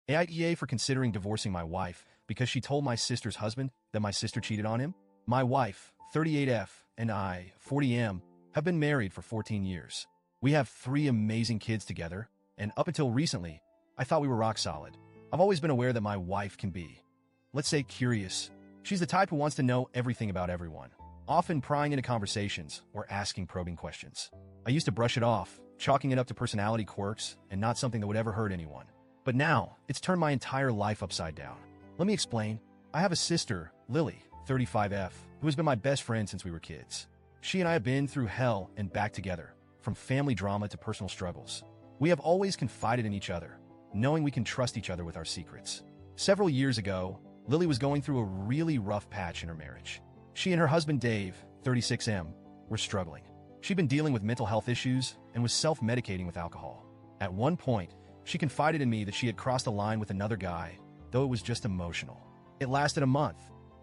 AITA for considering divorcing my wife because she told my sister's husband that my sister cheated on him. My wife, 38F, and I, 40M, have been married for 14 years. We have 3 amazing kids together, and up until recently, I thought we were rock solid. I've always been aware that my wife can be, let's say, curious. She's the type who wants to know everything about everyone, often prying into conversations or asking probing questions. I used to brush it off, chalking it up to personality quirks and not something that would ever hurt anyone. But now, it's turned my entire life upside down. Let me explain. I have a sister, Lily, 35F, who has been my best friend since we were kids. She and I have been through hell and back together, from family drama to personal struggles. We have always confided in each other, knowing we can trust each other with our secrets. Several years ago, Lily was going through a really rough patch in her marriage. She and her husband Dave, 36M, were struggling. She'd been dealing with mental health issues and was self-medicating with alcohol. At one point, she confided in me that she had crossed a line with another guy, though it was just emotional. It lasted a month,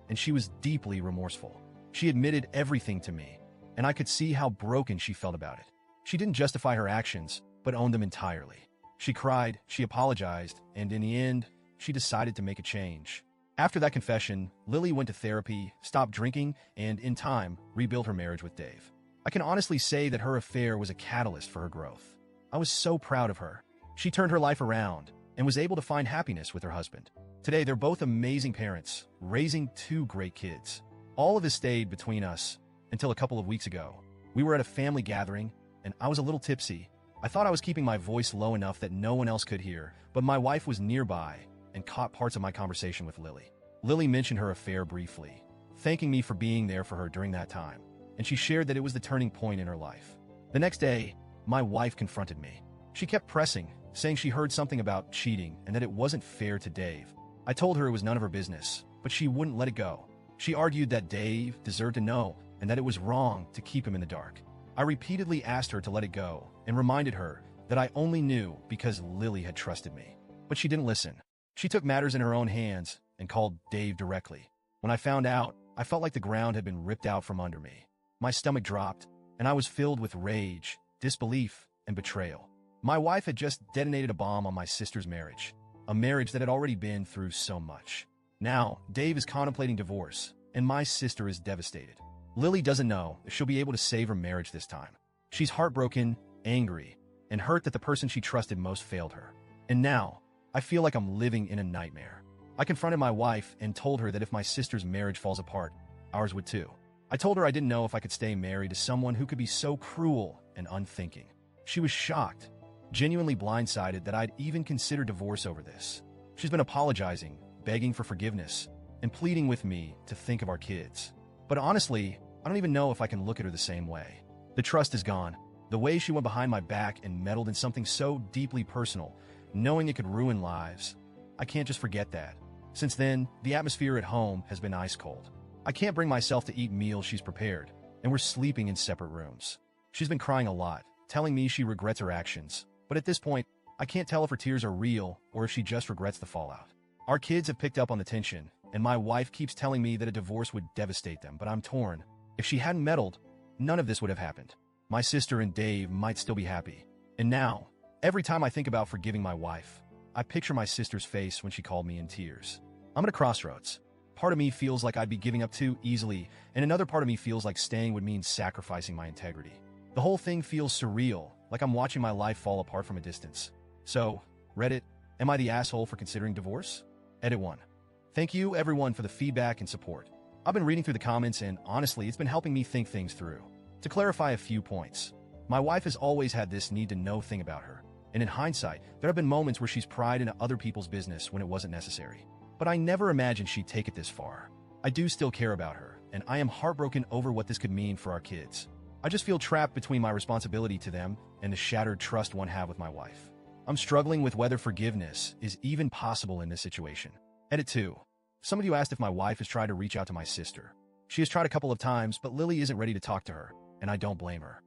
and she was deeply remorseful. She admitted everything to me, and I could see how broken she felt about it. She didn't justify her actions, but owned them entirely. She cried, she apologized, and in the end, she decided to make a change. After that confession, Lily went to therapy, stopped drinking, and in time, rebuilt her marriage with Dave. I can honestly say that her affair was a catalyst for her growth. I was so proud of her. She turned her life around and was able to find happiness with her husband. Today, they're both amazing parents, raising 2 great kids. All of this stayed between us until a couple of weeks ago. We were at a family gathering, and I was a little tipsy. I thought I was keeping my voice low enough that no one else could hear, but my wife was nearby and caught parts of my conversation with Lily. Lily mentioned her affair briefly, thanking me for being there for her during that time, and she shared that it was the turning point in her life. The next day, my wife confronted me. She kept pressing, saying she heard something about cheating and that it wasn't fair to Dave. I told her it was none of her business, but she wouldn't let it go. She argued that Dave deserved to know and that it was wrong to keep him in the dark. I repeatedly asked her to let it go and reminded her that I only knew because Lily had trusted me. But she didn't listen. She took matters in her own hands and called Dave directly. When I found out, I felt like the ground had been ripped out from under me. My stomach dropped, and I was filled with rage, disbelief, and betrayal. My wife had just detonated a bomb on my sister's marriage, a marriage that had already been through so much. Now, Dave is contemplating divorce, and my sister is devastated. Lily doesn't know if she'll be able to save her marriage this time. She's heartbroken, angry, and hurt that the person she trusted most failed her. And now, I feel like I'm living in a nightmare. I confronted my wife and told her that if my sister's marriage falls apart, ours would too. I told her I didn't know if I could stay married to someone who could be so cruel and unthinking. She was shocked, genuinely blindsided that I'd even considered divorce over this. She's been apologizing, begging for forgiveness, and pleading with me to think of our kids. But honestly, I don't even know if I can look at her the same way. The trust is gone. The way she went behind my back and meddled in something so deeply personal, knowing it could ruin lives. I can't just forget that. Since then, the atmosphere at home has been ice cold. I can't bring myself to eat meals she's prepared, and we're sleeping in separate rooms. She's been crying a lot, telling me she regrets her actions. But at this point, I can't tell if her tears are real or if she just regrets the fallout. Our kids have picked up on the tension, and my wife keeps telling me that a divorce would devastate them, but I'm torn. If she hadn't meddled, none of this would have happened. My sister and Dave might still be happy. And now, every time I think about forgiving my wife, I picture my sister's face when she called me in tears. I'm at a crossroads. Part of me feels like I'd be giving up too easily, and another part of me feels like staying would mean sacrificing my integrity. The whole thing feels surreal, like I'm watching my life fall apart from a distance. So, Reddit, am I the asshole for considering divorce? Edit 1. Thank you, everyone, for the feedback and support. I've been reading through the comments, and honestly, it's been helping me think things through. To clarify a few points, my wife has always had this need-to-know thing about her, and in hindsight, there have been moments where she's pried into other people's business when it wasn't necessary. But I never imagined she'd take it this far. I do still care about her, and I am heartbroken over what this could mean for our kids. I just feel trapped between my responsibility to them and the shattered trust one have with my wife. I'm struggling with whether forgiveness is even possible in this situation. Edit 2. Some of you asked if my wife has tried to reach out to my sister. She has tried a couple of times, but Lily isn't ready to talk to her, and I don't blame her.